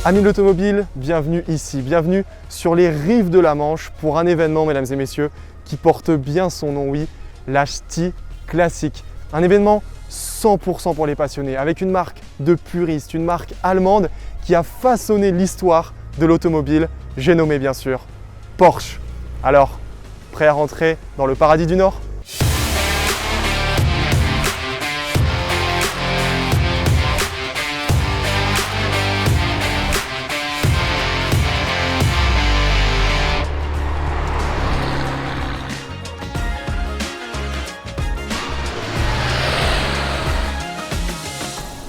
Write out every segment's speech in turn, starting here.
Amis de l'automobile, bienvenue ici, bienvenue sur les rives de la Manche pour un événement, mesdames et messieurs, qui porte bien son nom, oui, la Ch'ti Classic. Un événement 100% pour les passionnés, avec une marque de puristes, une marque allemande qui a façonné l'histoire de l'automobile, j'ai nommé bien sûr Porsche. Alors, prêt à rentrer dans le paradis du Nord ?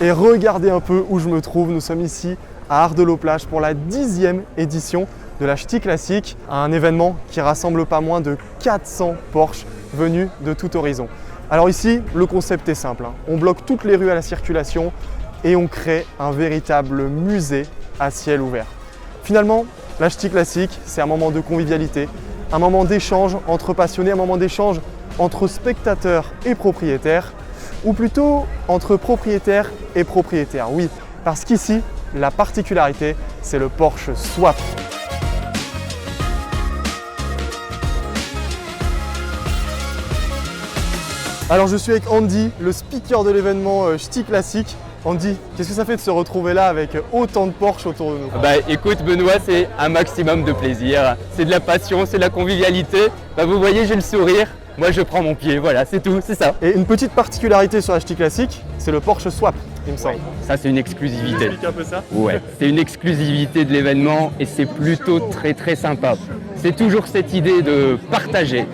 Et regardez un peu où je me trouve, nous sommes ici à Ardelot-Plage pour la 10e édition de la Ch'ti Classic, un événement qui rassemble pas moins de 400 Porsche venus de tout horizon. Alors ici, le concept est simple, on bloque toutes les rues à la circulation et on crée un véritable musée à ciel ouvert. Finalement, la Ch'ti Classic, c'est un moment de convivialité, un moment d'échange entre passionnés, un moment d'échange entre spectateurs et propriétaires, ou plutôt entre propriétaires et propriétaires. Oui, parce qu'ici, la particularité, c'est le Porsche Swap. Alors je suis avec Andy, le speaker de l'événement Ch'ti Classic. Andy, qu'est-ce que ça fait de se retrouver là avec autant de Porsche autour de nous? Écoute Benoît, c'est un maximum de plaisir. C'est de la passion, c'est de la convivialité. Vous voyez, j'ai le sourire. Moi je prends mon pied, voilà, c'est tout, c'est ça. Et une petite particularité sur la Ch'ti Classic, c'est le Porsche Swap, il me semble. Ça c'est une exclusivité. Explique un peu ça. Ouais, c'est une exclusivité de l'événement et c'est plutôt très sympa. C'est toujours cette idée de partager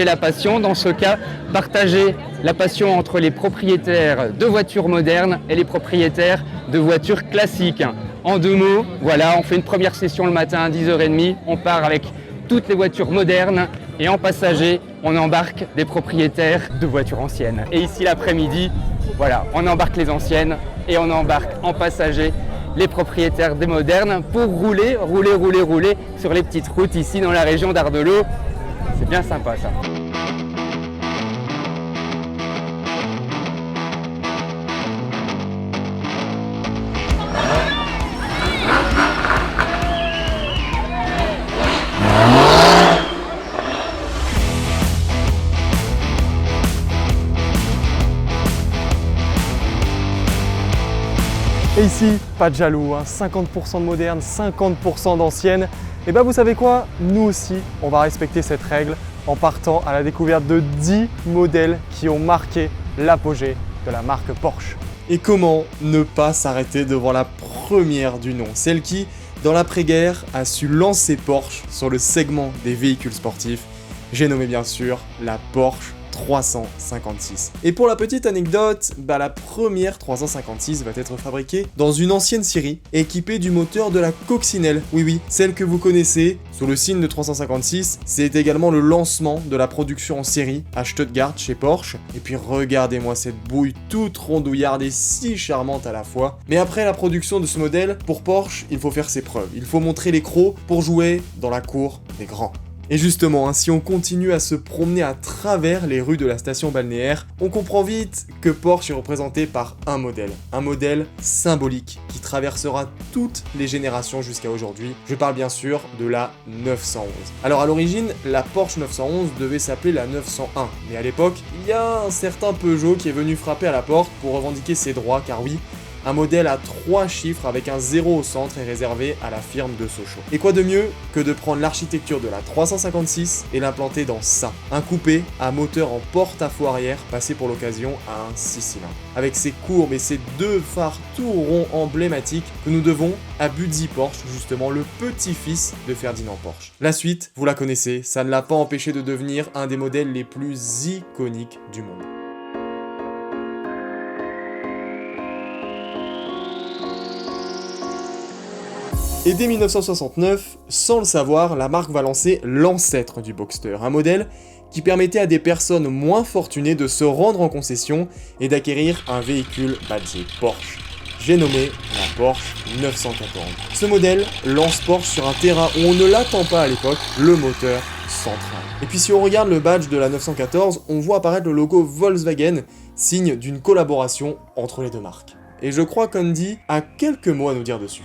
la passion, dans ce cas, partager la passion entre les propriétaires de voitures modernes et les propriétaires de voitures classiques. En deux mots, voilà, on fait une première session le matin à 10h30, on part avec toutes les voitures modernes et en passager, on embarque des propriétaires de voitures anciennes. Et ici l'après-midi, voilà, on embarque les anciennes et on embarque en passager les propriétaires des modernes pour rouler sur les petites routes ici dans la région d'Ardelot. C'est bien sympa ça. Et ici, pas de jaloux, 50% de modernes, 50% d'anciennes. Et vous savez quoi? Nous aussi, on va respecter cette règle en partant à la découverte de 10 modèles qui ont marqué l'apogée de la marque Porsche. Et comment ne pas s'arrêter devant la première du nom, celle qui, dans l'après-guerre, a su lancer Porsche sur le segment des véhicules sportifs. J'ai nommé bien sûr la Porsche 356. Et pour la petite anecdote, la première 356 va être fabriquée dans une ancienne scierie équipée du moteur de la Coccinelle. Oui, celle que vous connaissez sous le signe de 356. C'est également le lancement de la production en série à Stuttgart chez Porsche. Et puis regardez-moi cette bouille toute rondouillarde et si charmante à la fois. Mais après la production de ce modèle, pour Porsche, il faut faire ses preuves. Il faut montrer les crocs pour jouer dans la cour des grands. Et justement, si on continue à se promener à travers les rues de la station balnéaire, on comprend vite que Porsche est représenté par un modèle symbolique qui traversera toutes les générations jusqu'à aujourd'hui. Je parle bien sûr de la 911. Alors à l'origine, la Porsche 911 devait s'appeler la 901, mais à l'époque, il y a un certain Peugeot qui est venu frapper à la porte pour revendiquer ses droits, car oui, un modèle à 3 chiffres avec un 0 au centre est réservé à la firme de Sochaux. Et quoi de mieux que de prendre l'architecture de la 356 et l'implanter dans ça, un coupé à moteur en porte-à-faux arrière passé pour l'occasion à un 6 cylindres. Avec ses courbes et ses deux phares tout ronds emblématiques que nous devons à Buzi Porsche, justement le petit-fils de Ferdinand Porsche. La suite, vous la connaissez, ça ne l'a pas empêché de devenir un des modèles les plus iconiques du monde. Et dès 1969, sans le savoir, la marque va lancer l'ancêtre du Boxster, un modèle qui permettait à des personnes moins fortunées de se rendre en concession et d'acquérir un véhicule badgé Porsche. J'ai nommé la Porsche 914. Ce modèle lance Porsche sur un terrain où on ne l'attend pas à l'époque, le moteur central. Et puis si on regarde le badge de la 914, on voit apparaître le logo Volkswagen, signe d'une collaboration entre les deux marques. Et je crois qu'Andy a quelques mots à nous dire dessus.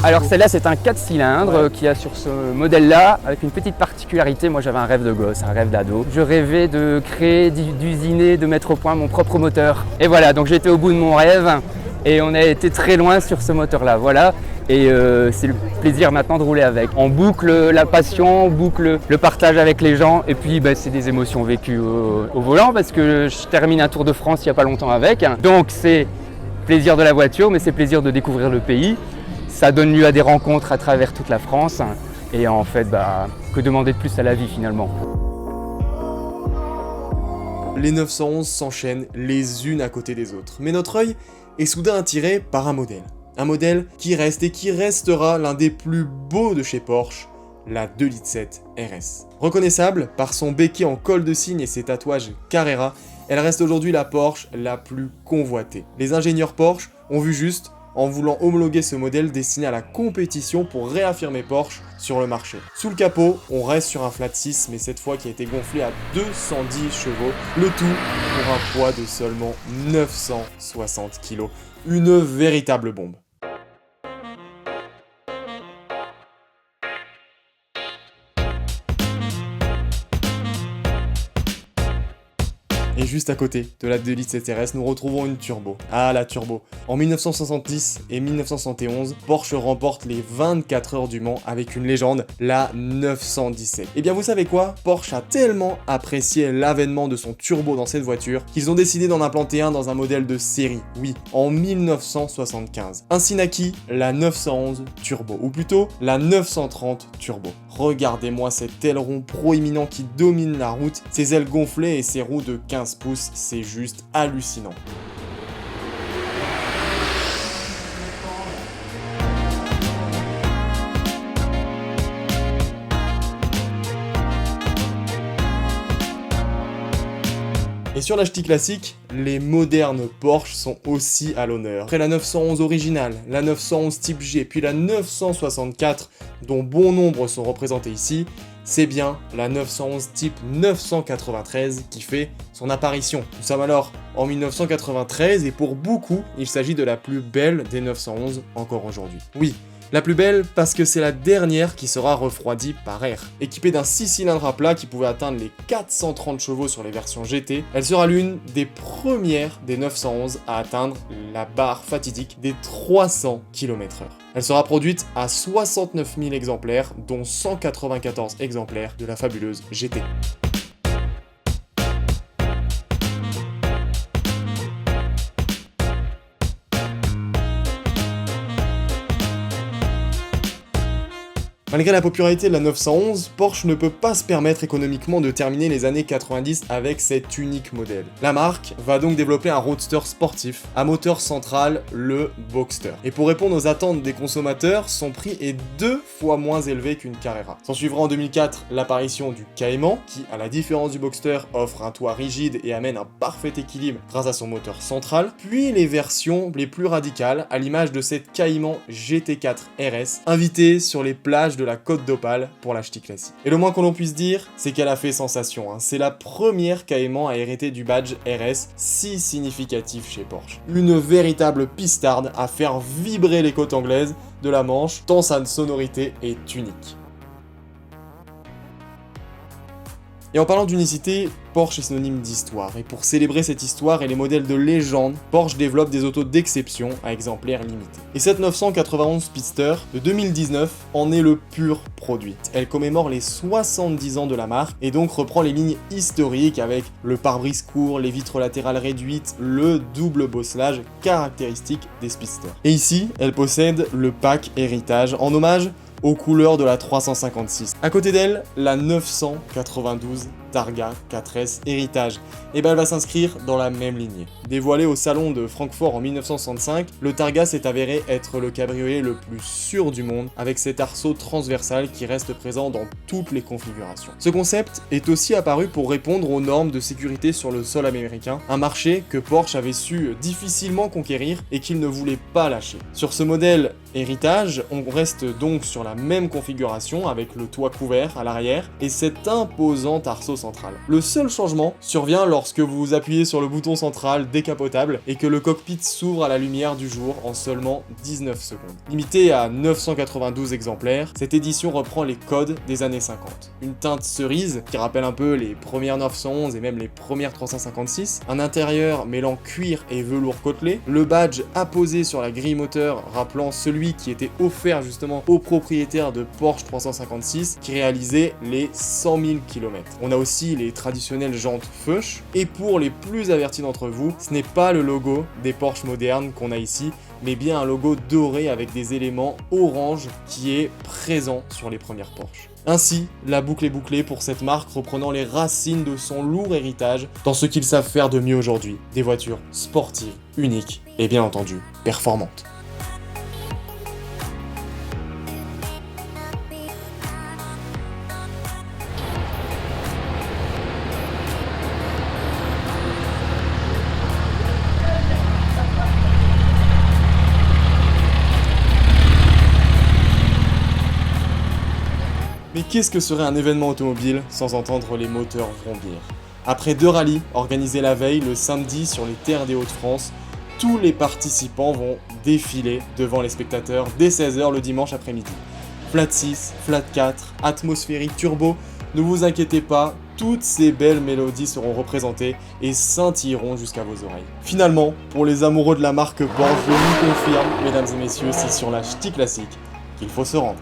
Alors celle-là c'est un 4 cylindres qui a sur ce modèle-là, avec une petite particularité, moi j'avais un rêve de gosse, un rêve d'ado. Je rêvais de créer, d'usiner, de mettre au point mon propre moteur. Et voilà, donc j'étais au bout de mon rêve et on a été très loin sur ce moteur-là, voilà. Et c'est le plaisir maintenant de rouler avec. On boucle la passion, on boucle le partage avec les gens et puis c'est des émotions vécues au volant parce que je termine un Tour de France il n'y a pas longtemps avec. Donc c'est plaisir de la voiture mais c'est plaisir de découvrir le pays. Ça donne lieu à des rencontres à travers toute la France et en fait, que demander de plus à la vie finalement. Les 911 s'enchaînent les unes à côté des autres, mais notre œil est soudain attiré par un modèle. Un modèle qui reste et qui restera l'un des plus beaux de chez Porsche, la 2,7 litres RS. Reconnaissable par son béquet en col de cygne et ses tatouages Carrera, elle reste aujourd'hui la Porsche la plus convoitée. Les ingénieurs Porsche ont vu juste en voulant homologuer ce modèle destiné à la compétition pour réaffirmer Porsche sur le marché. Sous le capot, on reste sur un flat 6, mais cette fois qui a été gonflé à 210 chevaux, le tout pour un poids de seulement 960 kg. Une véritable bombe. Et juste à côté de la 2 litres RS, nous retrouvons une turbo. Ah, la turbo. En 1970 et 1971, Porsche remporte les 24 heures du Mans avec une légende, la 917. Et bien vous savez quoi? Porsche a tellement apprécié l'avènement de son turbo dans cette voiture qu'ils ont décidé d'en implanter un dans un modèle de série, oui, en 1975. Ainsi naquit la 911 Turbo, ou plutôt la 930 Turbo. Regardez-moi cet aileron proéminent qui domine la route, ses ailes gonflées et ses roues de 15 pouces, c'est juste hallucinant. Et sur la ch'ti classique, les modernes Porsche sont aussi à l'honneur. Après la 911 originale, la 911 Type G, puis la 964, dont bon nombre sont représentés ici, c'est bien la 911 Type 993 qui fait son apparition. Nous sommes alors en 1993 et pour beaucoup, il s'agit de la plus belle des 911 encore aujourd'hui. Oui, la plus belle parce que c'est la dernière qui sera refroidie par air. Équipée d'un 6 cylindres à plat qui pouvait atteindre les 430 chevaux sur les versions GT, elle sera l'une des premières des 911 à atteindre la barre fatidique des 300 km/h. Elle sera produite à 69 000 exemplaires, dont 194 exemplaires de la fabuleuse GT. Malgré la popularité de la 911, Porsche ne peut pas se permettre économiquement de terminer les années 90 avec cet unique modèle. La marque va donc développer un roadster sportif à moteur central, le Boxster. Et pour répondre aux attentes des consommateurs, son prix est 2 fois moins élevé qu'une Carrera. S'en suivra en 2004 l'apparition du Cayman, qui, à la différence du Boxster, offre un toit rigide et amène un parfait équilibre grâce à son moteur central, puis les versions les plus radicales, à l'image de cette Cayman GT4 RS, invitée sur les plages de la Côte d'Opale pour la ch'ti classique. Et le moins qu'on puisse dire, c'est qu'elle a fait sensation. C'est la première Cayman à hériter du badge RS si significatif chez Porsche. Une véritable pistarde à faire vibrer les côtes anglaises de la Manche, tant sa sonorité est unique. Et en parlant d'unicité, Porsche est synonyme d'histoire, et pour célébrer cette histoire et les modèles de légende, Porsche développe des autos d'exception à exemplaires limités. Et cette 991 Speedster de 2019 en est le pur produit. Elle commémore les 70 ans de la marque, et donc reprend les lignes historiques avec le pare-brise court, les vitres latérales réduites, le double bosselage caractéristique des Speedsters. Et ici, elle possède le pack héritage en hommage aux couleurs de la 356. À côté d'elle, la 992 Targa 4S Héritage. Et elle va s'inscrire dans la même lignée. Dévoilé au salon de Francfort en 1965, le Targa s'est avéré être le cabriolet le plus sûr du monde, avec cet arceau transversal qui reste présent dans toutes les configurations. Ce concept est aussi apparu pour répondre aux normes de sécurité sur le sol américain, un marché que Porsche avait su difficilement conquérir et qu'il ne voulait pas lâcher. Sur ce modèle Héritage, on reste donc sur la même configuration avec le toit couvert à l'arrière et cet imposant arceau central. Le seul changement survient lorsque vous appuyez sur le bouton central décapotable et que le cockpit s'ouvre à la lumière du jour en seulement 19 secondes. Limitée à 992 exemplaires, cette édition reprend les codes des années 50. Une teinte cerise qui rappelle un peu les premières 911 et même les premières 356, un intérieur mêlant cuir et velours côtelé, le badge apposé sur la grille moteur rappelant celui qui était offert justement aux propriétaires de Porsche 356 qui réalisait les 100 000 km. On a aussi les traditionnelles jantes Fuchs et pour les plus avertis d'entre vous, ce n'est pas le logo des Porsche modernes qu'on a ici, mais bien un logo doré avec des éléments orange qui est présent sur les premières Porsche. Ainsi, la boucle est bouclée pour cette marque reprenant les racines de son lourd héritage dans ce qu'ils savent faire de mieux aujourd'hui, des voitures sportives, uniques et bien entendu performantes. Mais qu'est-ce que serait un événement automobile sans entendre les moteurs vrombir? Après 2 rallyes organisés la veille, le samedi sur les terres des Hauts-de-France, tous les participants vont défiler devant les spectateurs dès 16h le dimanche après-midi. Flat 6, Flat 4, atmosphérique turbo, ne vous inquiétez pas, toutes ces belles mélodies seront représentées et scintilleront jusqu'à vos oreilles. Finalement, pour les amoureux de la marque Porsche, je vous confirme, mesdames et messieurs, c'est sur la ch'ti classique qu'il faut se rendre.